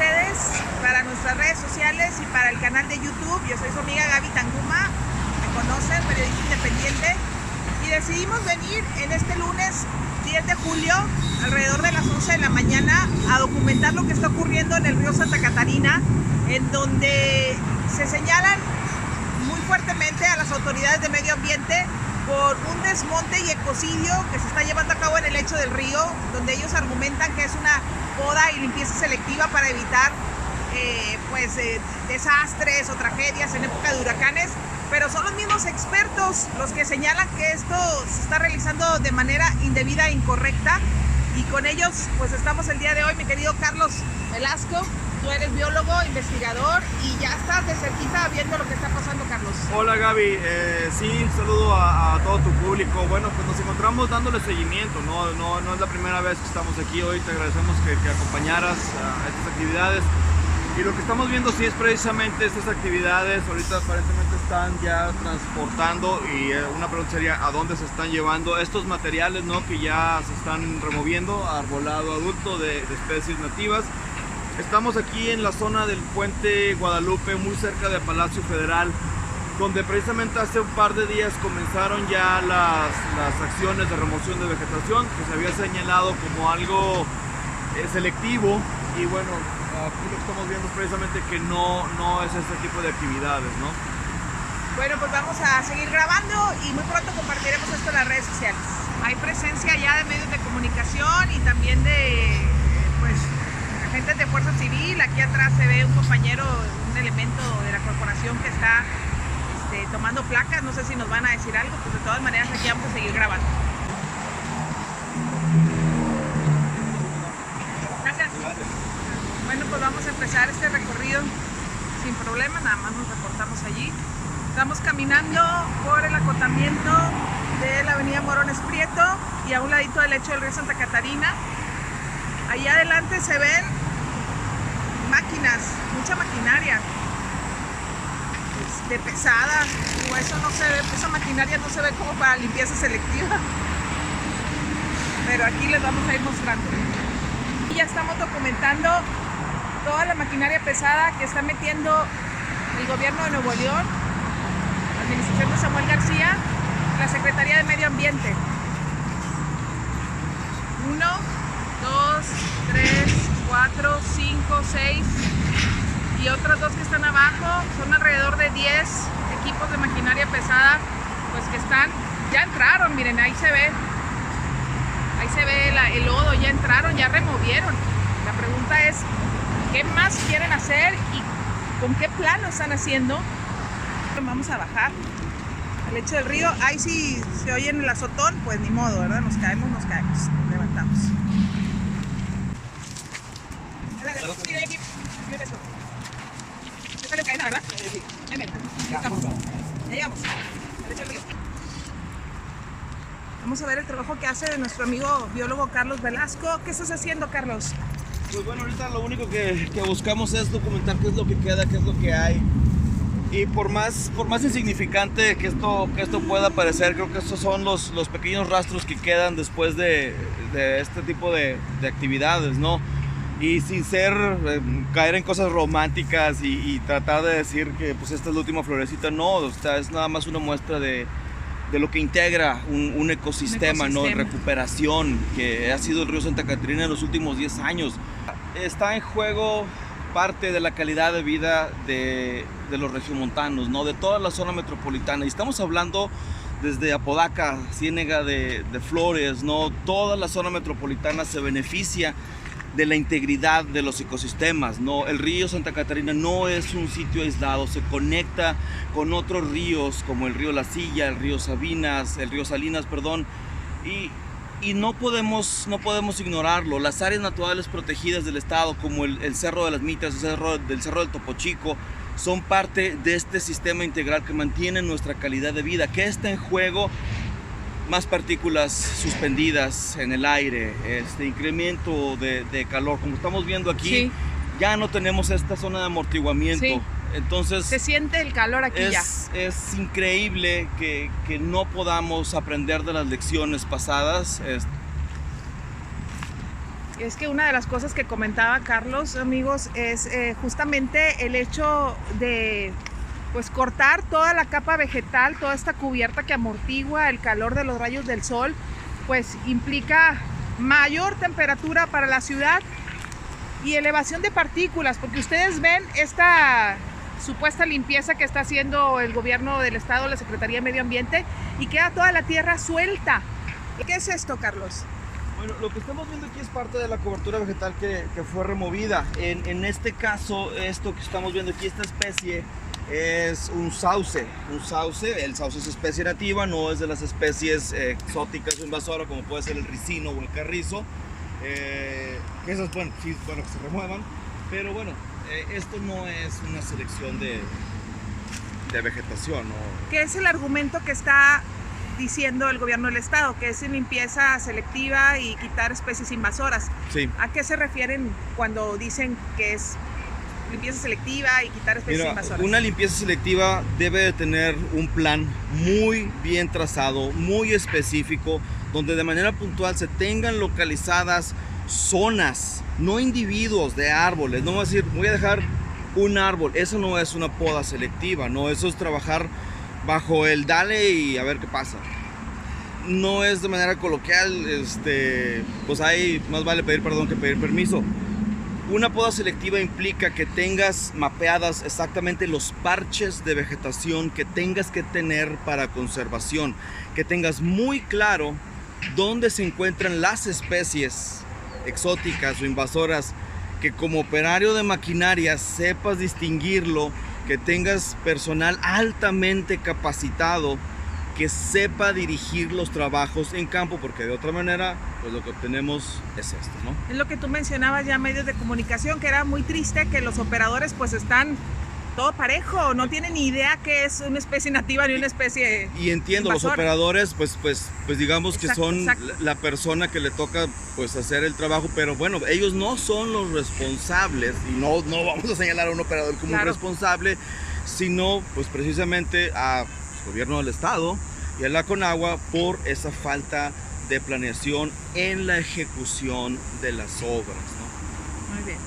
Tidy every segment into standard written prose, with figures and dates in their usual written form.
ustedes para nuestras redes sociales y para el canal de YouTube. Yo soy su amiga Gaby Tanguma, me conocen, periodista independiente, y decidimos venir en este lunes 10 de julio, alrededor de las 11 de la mañana, a documentar lo que está ocurriendo en el río Santa Catarina, en donde se señalan muy fuertemente a las autoridades de medio ambiente por un desmonte y ecocidio que se está llevando a cabo en el lecho del río, donde ellos argumentan que es una poda y limpieza selectiva para evitar desastres o tragedias en época de huracanes, pero son los mismos expertos los que señalan que esto se está realizando de manera indebida e incorrecta, y con ellos pues estamos el día de hoy. Mi querido Carlos Velasco, tú eres biólogo, investigador, y ya estás de cerquita viendo lo que está pasando, Carlos. Hola Gaby, sí, un saludo a todo tu público. Bueno, pues nos encontramos dándole seguimiento, no es la primera vez que estamos aquí. Hoy te agradecemos que acompañaras a estas actividades. Y lo que estamos viendo sí es precisamente estas actividades. Ahorita aparentemente están ya transportando, y una pregunta sería: ¿a dónde se están llevando estos materiales, no, que ya se están removiendo? Arbolado adulto de especies nativas. Estamos aquí en la zona del puente Guadalupe, muy cerca del Palacio Federal, donde precisamente hace un par de días comenzaron ya las acciones de remoción de vegetación, que se había señalado como algo selectivo. Y bueno, aquí lo que estamos viendo es precisamente que no es este tipo de actividades, ¿no? Bueno, pues vamos a seguir grabando y muy pronto compartiremos esto en las redes sociales. Hay presencia ya de medios de comunicación y también de agentes de Fuerza Civil. Aquí atrás se ve un compañero, un elemento de la corporación que está tomando placas. No sé si nos van a decir algo, pues de todas maneras aquí vamos a seguir grabando. Gracias. Bueno, pues vamos a empezar este recorrido sin problema, nada más nos reportamos allí. Estamos caminando por el acotamiento de la avenida Morones Prieto y a un ladito del lecho del río Santa Catarina. Allí adelante se ven máquinas, mucha maquinaria pesada, o eso no se ve, esa maquinaria no se ve como para limpieza selectiva, pero aquí les vamos a ir mostrando. Y ya estamos documentando toda la maquinaria pesada que está metiendo el gobierno de Nuevo León, la administración de Samuel García, la Secretaría de Medio Ambiente. 1, 2, 3, 4, 5, 6 y otros 2 que están abajo. Son alrededor de 10 equipos de maquinaria pesada, pues que ya entraron, miren, ahí se ve el lodo, ya entraron, ya removieron. La pregunta es: ¿qué más quieren hacer y con qué plan lo están haciendo? Vamos a bajar al lecho del río. Ahí sí se oye en el azotón, pues ni modo, ¿verdad? Nos caemos, levantamos. Esta es cadena, ¿verdad? Sí. Ya estamos. Ya llegamos. Al lecho del río. Vamos a ver el trabajo que hace nuestro amigo biólogo Carlos Velasco. ¿Qué estás haciendo, Carlos? Pues bueno, ahorita lo único que buscamos es documentar qué es lo que queda, qué es lo que hay. Y por más insignificante que esto pueda parecer, creo que estos son los pequeños rastros que quedan después de este tipo de actividades, ¿no? Y sin caer en cosas románticas y tratar de decir que pues esta es la última florecita, no, o sea, es nada más una muestra de lo que integra un ecosistema, ¿no? En recuperación, que ha sido el río Santa Catarina en los últimos 10 años. Está en juego parte de la calidad de vida de los regiomontanos, ¿no? De toda la zona metropolitana. Y estamos hablando desde Apodaca, Ciénega de Flores, ¿no? Toda la zona metropolitana se beneficia de la integridad de los ecosistemas, ¿no? El río Santa Catarina no es un sitio aislado, se conecta con otros ríos como el río La Silla, el río Salinas, y no podemos ignorarlo. Las áreas naturales protegidas del estado, como el Cerro de las Mitras, el Cerro del Topo Chico, son parte de este sistema integral que mantiene nuestra calidad de vida. ¿Qué está en juego? Más partículas suspendidas en el aire, incremento de calor, como estamos viendo aquí. Sí. Ya no tenemos esta zona de amortiguamiento. Sí. Entonces se siente el calor aquí ya. Es increíble que no podamos aprender de las lecciones pasadas. Es que una de las cosas que comentaba Carlos, amigos, es justamente el hecho de pues cortar toda la capa vegetal, toda esta cubierta que amortigua el calor de los rayos del sol, pues implica mayor temperatura para la ciudad y elevación de partículas, porque ustedes ven esta supuesta limpieza que está haciendo el gobierno del estado, la Secretaría de Medio Ambiente, y queda toda la tierra suelta. ¿Qué es esto, Carlos? Bueno, lo que estamos viendo aquí es parte de la cobertura vegetal que fue removida. En este caso, esto que estamos viendo aquí, esta especie es un sauce. El sauce es especie nativa, no es de las especies exóticas o invasoras como puede ser el ricino o el carrizo. Esas, bueno, sí, bueno, que se remuevan, pero bueno, esto no es una selección de vegetación, ¿no? ¿Qué es el argumento que está diciendo el gobierno del estado? Que es limpieza selectiva y quitar especies invasoras. Sí. ¿A qué se refieren cuando dicen que es limpieza selectiva y quitar especies invasoras? Una limpieza selectiva debe de tener un plan muy bien trazado, muy específico, donde de manera puntual se tengan localizadas zonas, no individuos de árboles. No voy a decir, voy a dejar un árbol. Eso no es una poda selectiva, no, eso es trabajar bajo el dale y a ver qué pasa. No es de manera coloquial, pues ahí más vale pedir perdón que pedir permiso. Una poda selectiva implica que tengas mapeadas exactamente los parches de vegetación que tengas que tener para conservación, que tengas muy claro dónde se encuentran las especies exóticas o invasoras, que como operario de maquinaria sepas distinguirlo, que tengas personal altamente capacitado que sepa dirigir los trabajos en campo, porque de otra manera pues lo que obtenemos es esto, ¿no? Es lo que tú mencionabas ya, medios de comunicación, que era muy triste que los operadores pues están todo parejo, no tienen ni idea qué es una especie nativa ni una especie y entiendo invasora. Los operadores pues digamos que son exacto. la persona que le toca pues hacer el trabajo, pero bueno, ellos no son los responsables y no vamos a señalar a un operador como un responsable, sino pues precisamente al gobierno del estado y a la Conagua por esa falta de planeación en la ejecución de las obras, ¿no? Muy bien,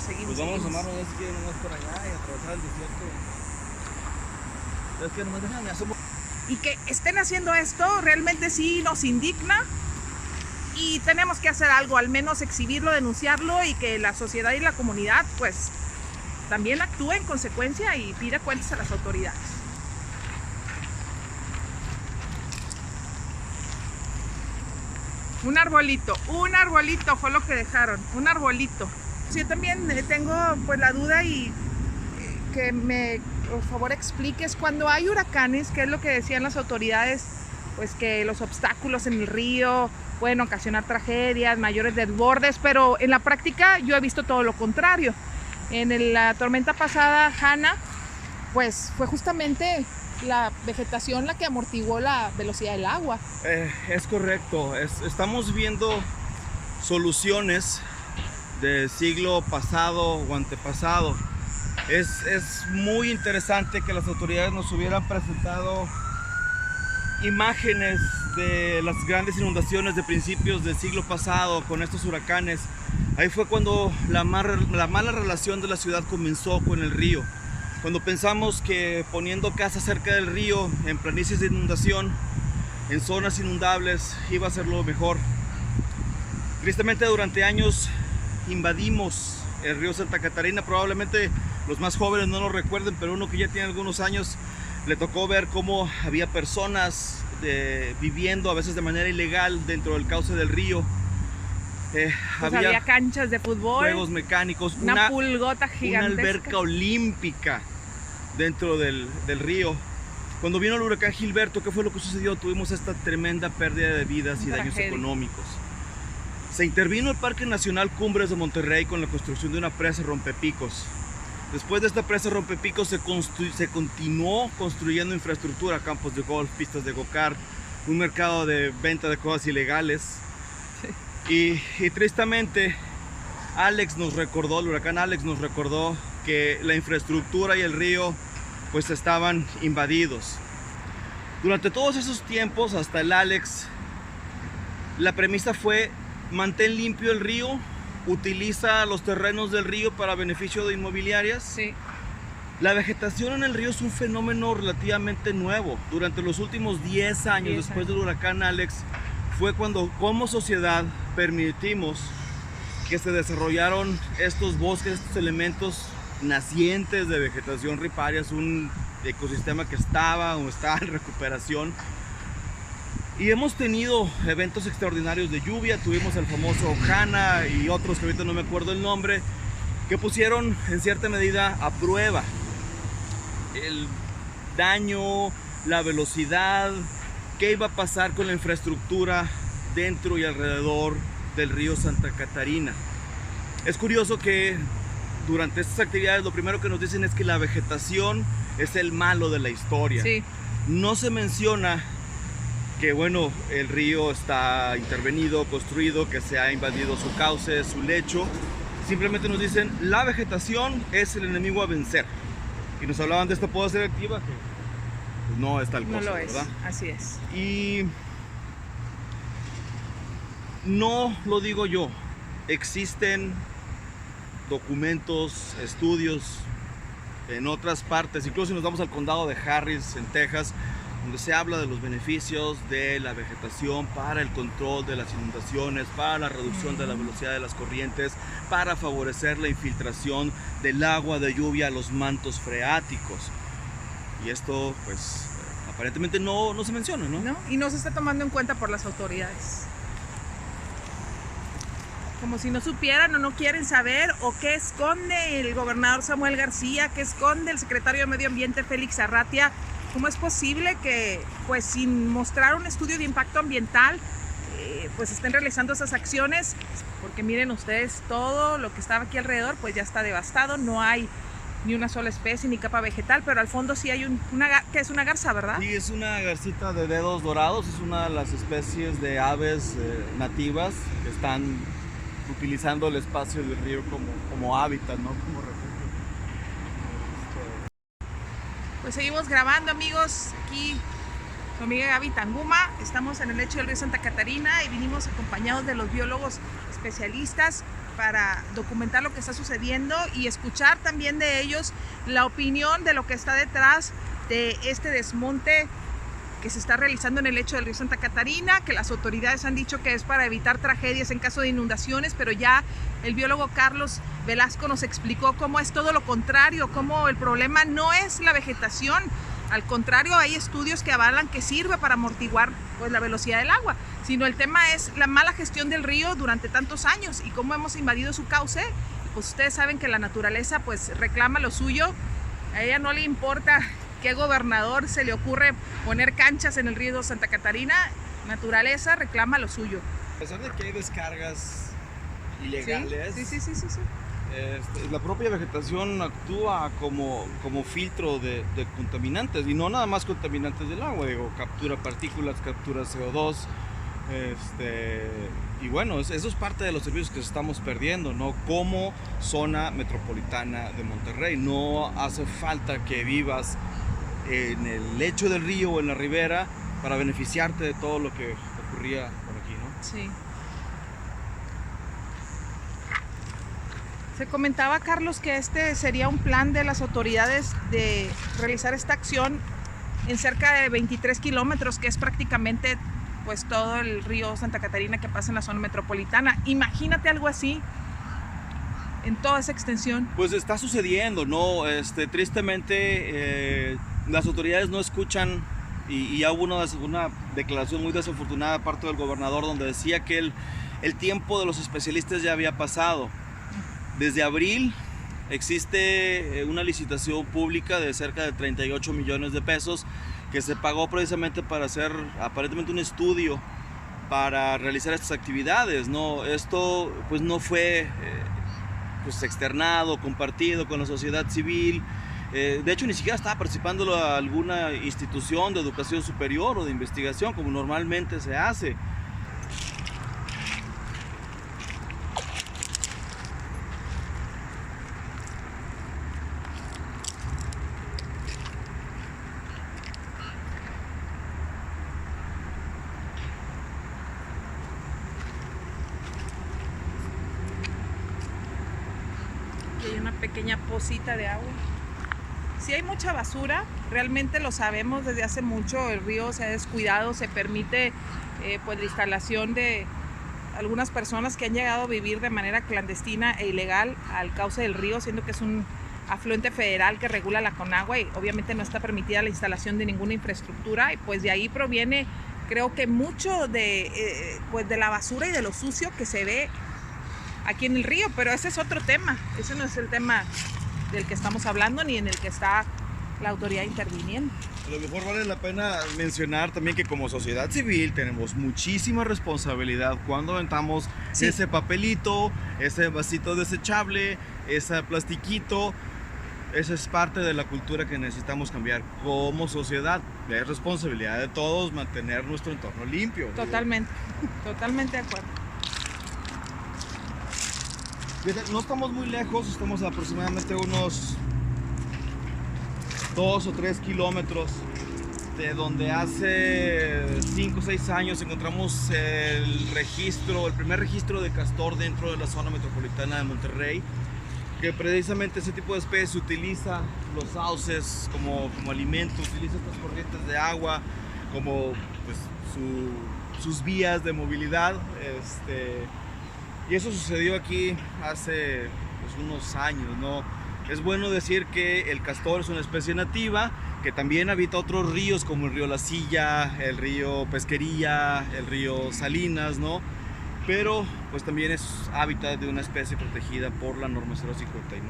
seguimos. Pues vamos a amarnos si quieren nomás por allá y atravesar el desierto. Es que nomás déjame hacer. Y que estén haciendo esto realmente sí nos indigna y tenemos que hacer algo, al menos exhibirlo, denunciarlo y que la sociedad y la comunidad pues también actúe en consecuencia y pida cuentas a las autoridades. Un arbolito fue lo que dejaron, un arbolito. Yo también tengo pues la duda y que me, por favor, expliques cuando hay huracanes, qué es lo que decían las autoridades, pues que los obstáculos en el río pueden ocasionar tragedias, mayores desbordes, pero en la práctica yo he visto todo lo contrario. En la tormenta pasada, Hanna, pues fue justamente la vegetación la que amortiguó la velocidad del agua. Es correcto, estamos viendo soluciones del siglo pasado o antepasado. Es muy interesante que las autoridades nos hubieran presentado imágenes de las grandes inundaciones de principios del siglo pasado con estos huracanes. Ahí fue cuando la mala relación de la ciudad comenzó con el río. Cuando pensamos que poniendo casas cerca del río, en planicies de inundación, en zonas inundables, iba a ser lo mejor. Tristemente durante años invadimos el río Santa Catarina. Probablemente los más jóvenes no lo recuerden, pero uno que ya tiene algunos años le tocó ver cómo había personas viviendo a veces de manera ilegal dentro del cauce del río. Había canchas de fútbol, juegos mecánicos, una pulgota gigantesca, una alberca olímpica dentro del río. Cuando vino el huracán Gilberto, ¿qué fue lo que sucedió? Tuvimos esta tremenda pérdida de vidas y daños económicos. Se intervino el Parque Nacional Cumbres de Monterrey con la construcción de una presa rompepicos. Después de esta presa rompepicos se continuó construyendo infraestructura, campos de golf, pistas de go-kart, un mercado de venta de cosas ilegales. Sí. Y tristemente, el huracán Alex nos recordó que la infraestructura y el río pues estaban invadidos. Durante todos esos tiempos, hasta el Alex, la premisa fue mantén limpio el río, utiliza los terrenos del río para beneficio de inmobiliarias. Sí. La vegetación en el río es un fenómeno relativamente nuevo. Durante los últimos 10 años, después del huracán Alex, fue cuando como sociedad permitimos que se desarrollaron estos bosques, estos elementos nacientes de vegetación riparia. Es un ecosistema que estaba o está en recuperación. Y hemos tenido eventos extraordinarios de lluvia. Tuvimos el famoso Hanna y otros que ahorita no me acuerdo el nombre, que pusieron en cierta medida a prueba el daño, la velocidad, qué iba a pasar con la infraestructura dentro y alrededor del río Santa Catarina. Es curioso que durante estas actividades lo primero que nos dicen es que la vegetación es el malo de la historia. Sí. No se menciona que bueno, el río está intervenido, construido, que se ha invadido su cauce, su lecho. Simplemente nos dicen, la vegetación es el enemigo a vencer. Y nos hablaban de esta poda selectiva que pues, no es tal cosa, No lo es, ¿verdad? así es. Y no lo digo yo, existen documentos, estudios en otras partes, incluso si nos vamos al condado de Harris, en Texas, donde se habla de los beneficios de la vegetación para el control de las inundaciones, para la reducción de la velocidad de las corrientes, para favorecer la infiltración del agua de lluvia a los mantos freáticos. Y esto, pues, aparentemente no se menciona, ¿no? ¿No? Y no se está tomando en cuenta por las autoridades. Como si no supieran o no quieren saber, o qué esconde el gobernador Samuel García, qué esconde el secretario de Medio Ambiente Félix Arratia. ¿Cómo es posible que, pues, sin mostrar un estudio de impacto ambiental, pues estén realizando esas acciones? Porque miren ustedes, todo lo que estaba aquí alrededor, pues ya está devastado, no hay ni una sola especie ni capa vegetal, pero al fondo sí hay que es una garza, ¿verdad? Sí, es una garcita de dedos dorados, es una de las especies de aves nativas que están utilizando el espacio del río como hábitat, ¿no? Como refugio. Pues seguimos grabando, amigos. Aquí su amiga Gaby Tanguma. Estamos en el lecho del río Santa Catarina y vinimos acompañados de los biólogos especialistas para documentar lo que está sucediendo y escuchar también de ellos la opinión de lo que está detrás de este desmonte que se está realizando en el lecho del río Santa Catarina, que las autoridades han dicho que es para evitar tragedias en caso de inundaciones, pero ya el biólogo Carlos Velasco nos explicó cómo es todo lo contrario, cómo el problema no es la vegetación, al contrario, hay estudios que avalan que sirve para amortiguar pues, la velocidad del agua, sino el tema es la mala gestión del río durante tantos años y cómo hemos invadido su cauce. Pues ustedes saben que la naturaleza pues reclama lo suyo, a ella no le importa qué gobernador se le ocurre poner canchas en el río Santa Catarina, naturaleza reclama lo suyo. A pesar de que hay descargas ilegales, Sí. la propia vegetación actúa como filtro de contaminantes, y no nada más contaminantes del agua, digo, captura partículas, captura CO2, y bueno, eso es parte de los servicios que estamos perdiendo, ¿no? Como zona metropolitana de Monterrey, no hace falta que vivas en el lecho del río o en la ribera para beneficiarte de todo lo que ocurría por aquí, ¿no? Sí. Se comentaba, Carlos, que este sería un plan de las autoridades de realizar esta acción en cerca de 23 kilómetros, que es prácticamente pues todo el río Santa Catarina que pasa en la zona metropolitana. Imagínate algo así en toda esa extensión. Pues está sucediendo, ¿no? Tristemente las autoridades no escuchan, y ya hubo una declaración muy desafortunada de parte del gobernador donde decía que el tiempo de los especialistas ya había pasado. Desde abril existe una licitación pública de cerca de 38 millones de pesos que se pagó precisamente para hacer aparentemente un estudio para realizar estas actividades, ¿no? Esto pues no fue pues externado, compartido con la sociedad civil. De hecho, ni siquiera estaba participando alguna institución de educación superior o de investigación como normalmente se hace. pequeña pocita de agua. Sí hay mucha basura, realmente lo sabemos desde hace mucho, el río se ha descuidado, se permite pues la instalación de algunas personas que han llegado a vivir de manera clandestina e ilegal al cauce del río, siendo que es un afluente federal que regula la Conagua y obviamente no está permitida la instalación de ninguna infraestructura, y pues de ahí proviene, creo que mucho pues de la basura y de lo sucio que se ve aquí en el río, pero ese es otro tema, ese no es el tema del que estamos hablando ni en el que está la autoridad interviniendo. A lo mejor vale la pena mencionar también que como sociedad civil tenemos muchísima responsabilidad cuando aventamos ese papelito, ese vasito desechable, ese plastiquito. Esa es parte de la cultura que necesitamos cambiar como sociedad. Es responsabilidad de todos mantener nuestro entorno limpio. Totalmente, totalmente de acuerdo. No estamos muy lejos, estamos aproximadamente unos 2 o 3 kilómetros de hace 5 o 6 años encontramos el primer registro de castor dentro de la zona metropolitana de Monterrey, que precisamente ese tipo de especies utiliza los sauces como alimento, utiliza estas corrientes de agua como pues, sus vías de movilidad. Y eso sucedió aquí hace pues, unos años, ¿no? Es bueno decir que el castor es una especie nativa que también habita otros ríos como el río La Silla, el río Pesquería, el río Salinas, ¿no? Pero pues también es hábitat de una especie protegida por la norma 059.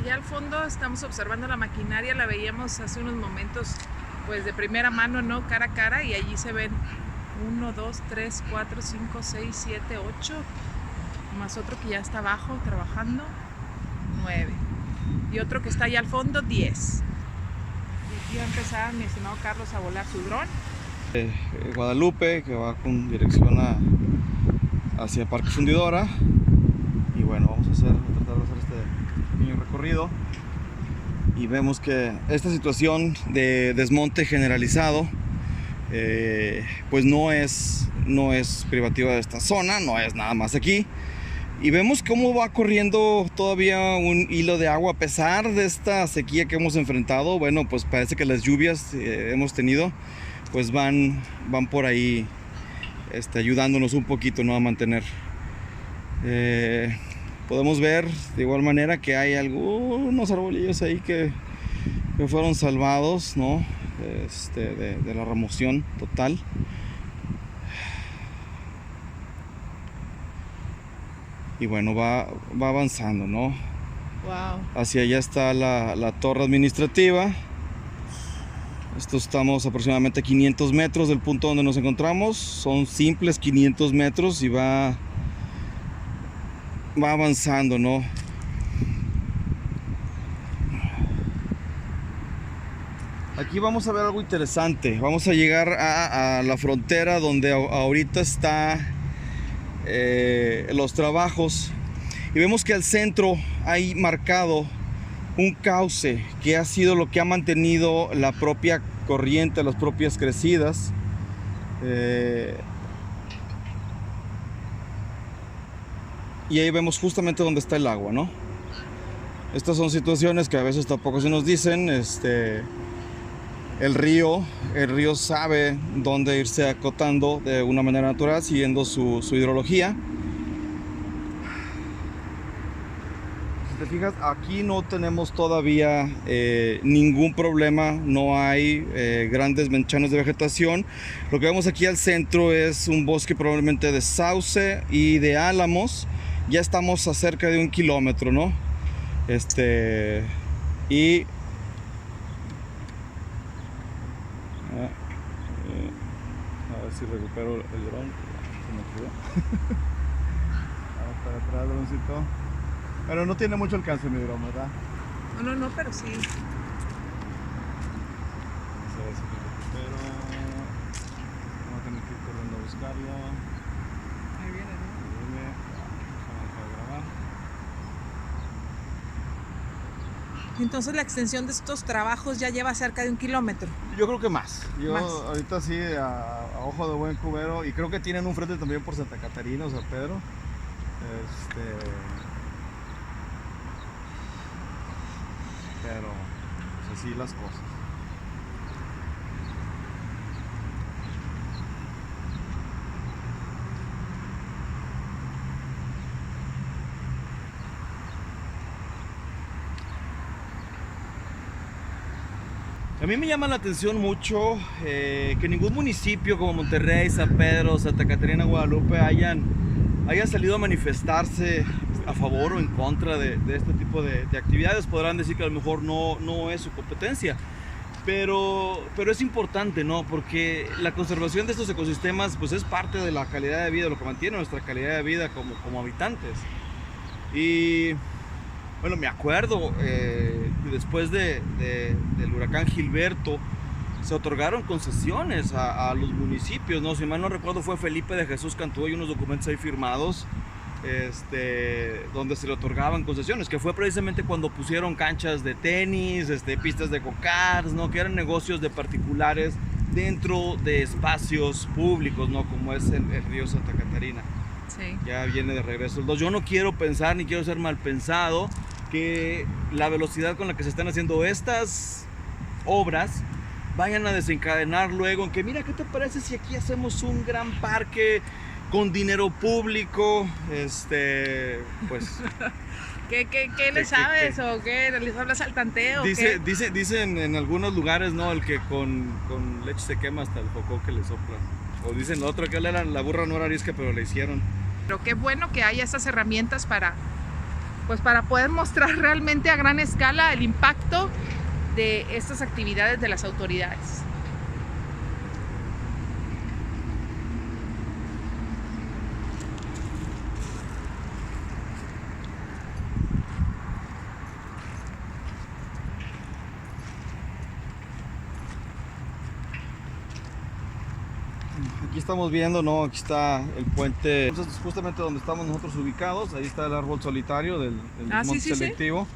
Allá al fondo estamos observando la maquinaria, la veíamos hace unos momentos pues de primera mano, ¿no? Cara a cara, y allí se ven 1, 2, 3, 4, 5, 6, 7, 8, más otro que ya está abajo trabajando, 9, y otro que está allá al fondo, 10. Y aquí va a empezar mi estimado Carlos a volar su dron. Guadalupe, que va con dirección hacia Parque Fundidora, y bueno, vamos a tratar de hacer este pequeño recorrido, y vemos que esta situación de desmonte generalizado pues no es privativa de esta zona, no es nada más aquí, y vemos cómo va corriendo todavía un hilo de agua a pesar de esta sequía que hemos enfrentado. Bueno, pues parece que las lluvias hemos tenido pues van por ahí ayudándonos un poquito, ¿no? A mantener. Podemos ver de igual manera que hay algunos arbolillos ahí que fueron salvados, ¿no? De la remoción total. Y bueno, va avanzando, ¿no? Wow. Hacia allá está la torre administrativa. Estamos aproximadamente a 500 metros del punto donde nos encontramos. Son simples 500 metros y va avanzando, ¿no? Aquí vamos a ver algo interesante. Vamos a llegar a la frontera donde ahorita está los trabajos, y vemos que al centro hay marcado un cauce que ha sido lo que ha mantenido la propia corriente, las propias crecidas. Y ahí vemos justamente donde está el agua, ¿no? Estas son situaciones que a veces tampoco se nos dicen. El río sabe dónde irse acotando de una manera natural, siguiendo su hidrología. Si te fijas, aquí no tenemos todavía ningún problema, no hay grandes menchanes de vegetación. Lo que vemos aquí al centro es un bosque probablemente de sauce y de álamos. Ya estamos a cerca de 1 kilómetro, ¿no? Y a ver si recupero el dron. Se me quedó. Vamos para atrás, droncito. Pero no tiene mucho alcance mi dron, ¿verdad? No, pero sí. Vamos a ver si lo recupero. Vamos a tener que ir corriendo a buscarlo. Ahí viene, ¿no? Ahí viene. Vamos a dejar de grabar. Entonces la extensión de estos trabajos ya lleva cerca de 1 kilómetro. Yo creo que más. Yo Más. ahorita sí, a ojo de buen cubero, y creo que tienen un frente también por Santa Catarina o San Pedro. Pero pues así las cosas. A mí me llama la atención mucho que ningún municipio como Monterrey, San Pedro, Santa Catarina, Guadalupe hayan salido a manifestarse a favor o en contra de este tipo de actividades. Podrán decir que a lo mejor no es su competencia, pero es importante, ¿no? Porque la conservación de estos ecosistemas pues es parte de la calidad de vida, lo que mantiene nuestra calidad de vida como habitantes. Y bueno, me acuerdo después del huracán Gilberto se otorgaron concesiones a los municipios, ¿no? Si mal no recuerdo fue Felipe de Jesús Cantú, hay unos documentos ahí firmados donde se le otorgaban concesiones, que fue precisamente cuando pusieron canchas de tenis, pistas de go-karts, ¿no? Que eran negocios de particulares dentro de espacios públicos, ¿no? Como es el río Santa Catarina. Sí. Ya viene de regreso el 2. Yo no quiero pensar ni quiero ser mal pensado que la velocidad con la que se están haciendo estas obras vayan a desencadenar luego en que mira, ¿qué te parece si aquí hacemos un gran parque con dinero público? Pues ¿Qué le sabes o qué les hablas al tanteo? Dicen en algunos lugares, ¿no? El que con leche se quema hasta el coco que le sopla. O dicen otro que la burra no era arisca, pero le hicieron. Pero qué bueno que haya estas herramientas para poder mostrar realmente a gran escala el impacto de estas actividades de las autoridades. Aquí estamos viendo, ¿no? Aquí está el puente, entonces, justamente donde estamos nosotros ubicados. Ahí está el árbol solitario del monte selectivo.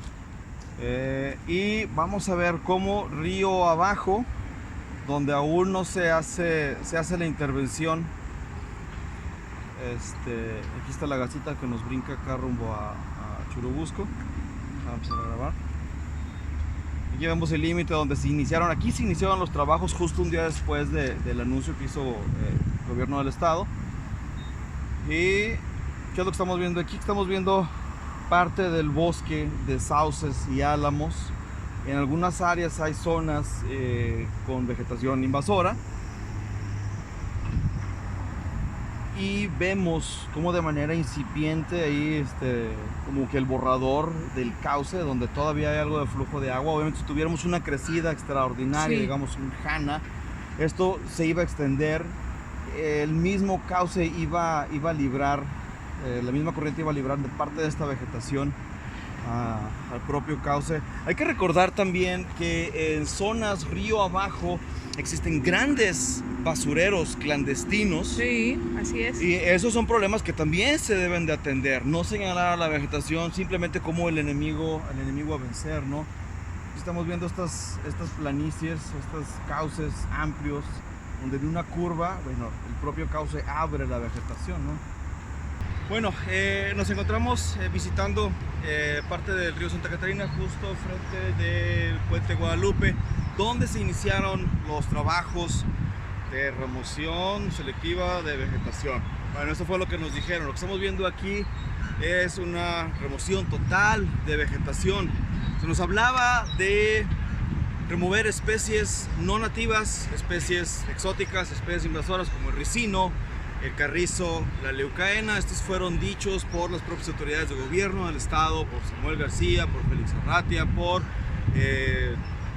Y vamos a ver cómo río abajo, donde aún no se hace la intervención. Aquí está la gasita que nos brinca acá rumbo a Churubusco. Vamos a grabar. Aquí vemos el límite donde se iniciaron. Aquí se iniciaron los trabajos justo un día después del anuncio que hizo el gobierno del estado. ¿Y qué es lo que estamos viendo aquí? Estamos viendo parte del bosque de sauces y álamos. En algunas áreas hay zonas con vegetación invasora. Y vemos como de manera incipiente ahí como que el borrador del cauce, donde todavía hay algo de flujo de agua. Obviamente si tuviéramos una crecida extraordinaria, sí, digamos un jana, esto se iba a extender, el mismo cauce iba a librar, la misma corriente iba a librar de parte de esta vegetación al propio cauce. Hay que recordar también que en zonas río abajo existen grandes basureros clandestinos. Sí, así es. Y esos son problemas que también se deben de atender. No señalar a la vegetación simplemente como el enemigo a vencer, ¿no? Estamos viendo estas planicies, estos cauces amplios, donde en una curva, bueno, el propio cauce abre la vegetación, ¿no? Bueno, nos encontramos visitando parte del río Santa Catarina, justo frente del puente Guadalupe, donde se iniciaron los trabajos de remoción selectiva de vegetación. Bueno, eso fue lo que nos dijeron. Lo que estamos viendo aquí es una remoción total de vegetación. Se nos hablaba de remover especies no nativas, especies exóticas, especies invasoras como el ricino, el carrizo, la leucaena. Estos fueron dichos por las propias autoridades de gobierno del estado, por Samuel García, por Félix Arratia, por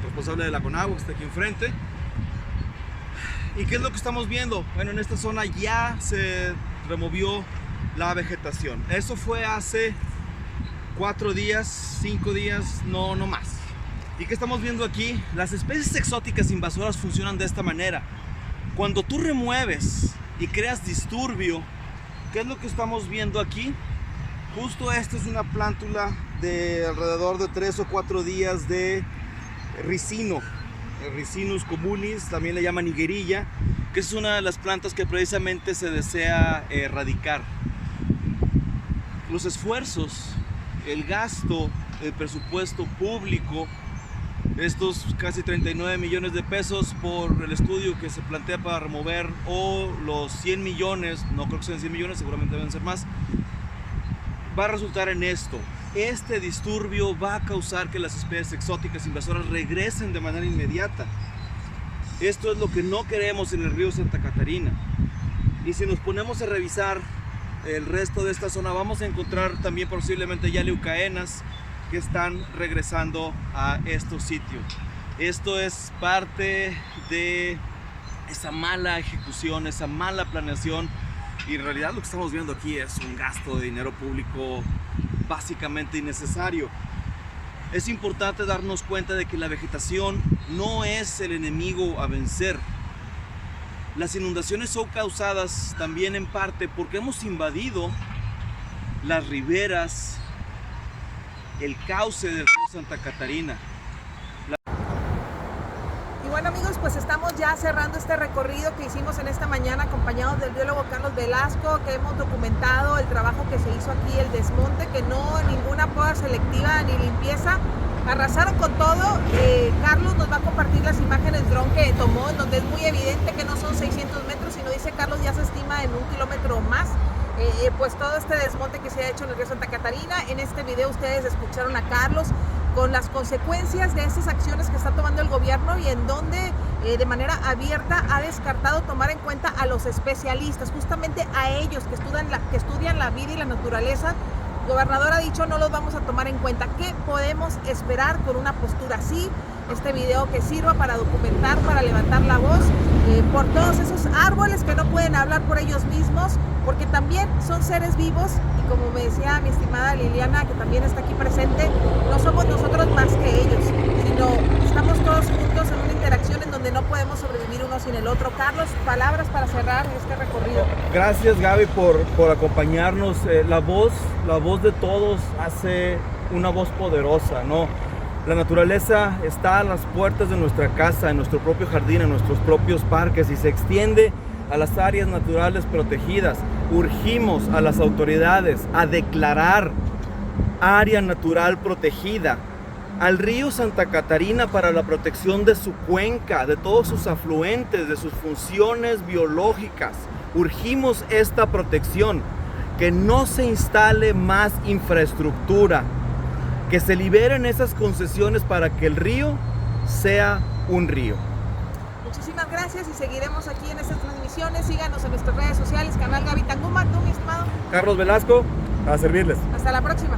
responsable de la Conagua que está aquí enfrente. ¿Y qué es lo que estamos viendo? Bueno, en esta zona ya se removió la vegetación. Eso fue hace 4 días, 5 días, no más. ¿Y qué estamos viendo aquí? Las especies exóticas invasoras funcionan de esta manera. Cuando tú remueves y creas disturbio, ¿qué es lo que estamos viendo aquí? Justo esta es una plántula de alrededor de 3 o 4 días de ricino, el Ricinus communis, también le llaman higuerilla, que es una de las plantas que precisamente se desea erradicar. Los esfuerzos, el gasto, el presupuesto público, estos casi 39 millones de pesos por el estudio que se plantea para remover, o los 100 millones, no creo que sean 100 millones, seguramente deben ser más, va a resultar en esto. Este disturbio va a causar que las especies exóticas invasoras regresen de manera inmediata. Esto es lo que no queremos en el río Santa Catarina. Y si nos ponemos a revisar el resto de esta zona, vamos a encontrar también posiblemente ya leucaenas que están regresando a estos sitios. Esto es parte de esa mala ejecución, esa mala planeación, y en realidad lo que estamos viendo aquí es un gasto de dinero público básicamente innecesario. Es importante darnos cuenta de que la vegetación no es el enemigo a vencer. Las inundaciones son causadas también en parte porque hemos invadido las riberas, el cauce del río Santa Catarina. Y bueno, amigos, pues estamos ya cerrando este recorrido que hicimos en esta mañana acompañados del biólogo Carlos Velasco, que hemos documentado el trabajo que se hizo aquí, el desmonte, que no ninguna poda selectiva ni limpieza, arrasaron con todo. Carlos nos va a compartir las imágenes dron que tomó, en donde es muy evidente que no son 600 metros, sino dice Carlos ya se estima en 1 kilómetro o más. Pues todo este desmonte que se ha hecho en el río Santa Catarina. En este video ustedes escucharon a Carlos con las consecuencias de estas acciones que está tomando el gobierno, y en donde de manera abierta ha descartado tomar en cuenta a los especialistas, justamente a ellos que estudian la vida y la naturaleza. El gobernador ha dicho no los vamos a tomar en cuenta. ¿Qué podemos esperar con una postura así? Este video que sirva para documentar, para levantar la voz por todos esos árboles que no pueden hablar por ellos mismos, porque también son seres vivos, y como me decía mi estimada Liliana, que también está aquí presente, no somos nosotros más que ellos, sino estamos todos juntos en una interacción en donde no podemos sobrevivir uno sin el otro. Carlos, palabras para cerrar este recorrido. Gracias, Gaby, por acompañarnos. La voz de todos hace una voz poderosa, ¿no? La naturaleza está a las puertas de nuestra casa, en nuestro propio jardín, en nuestros propios parques, y se extiende a las áreas naturales protegidas. Urgimos a las autoridades a declarar área natural protegida al río Santa Catarina para la protección de su cuenca, de todos sus afluentes, de sus funciones biológicas. Urgimos esta protección, que no se instale más infraestructura, que se liberen esas concesiones para que el río sea un río. Muchísimas gracias, y seguiremos aquí en estas transmisiones. Síganos en nuestras redes sociales, canal Gaby Tanguma. Tú, mi estimado Carlos Velasco, a servirles. Hasta la próxima.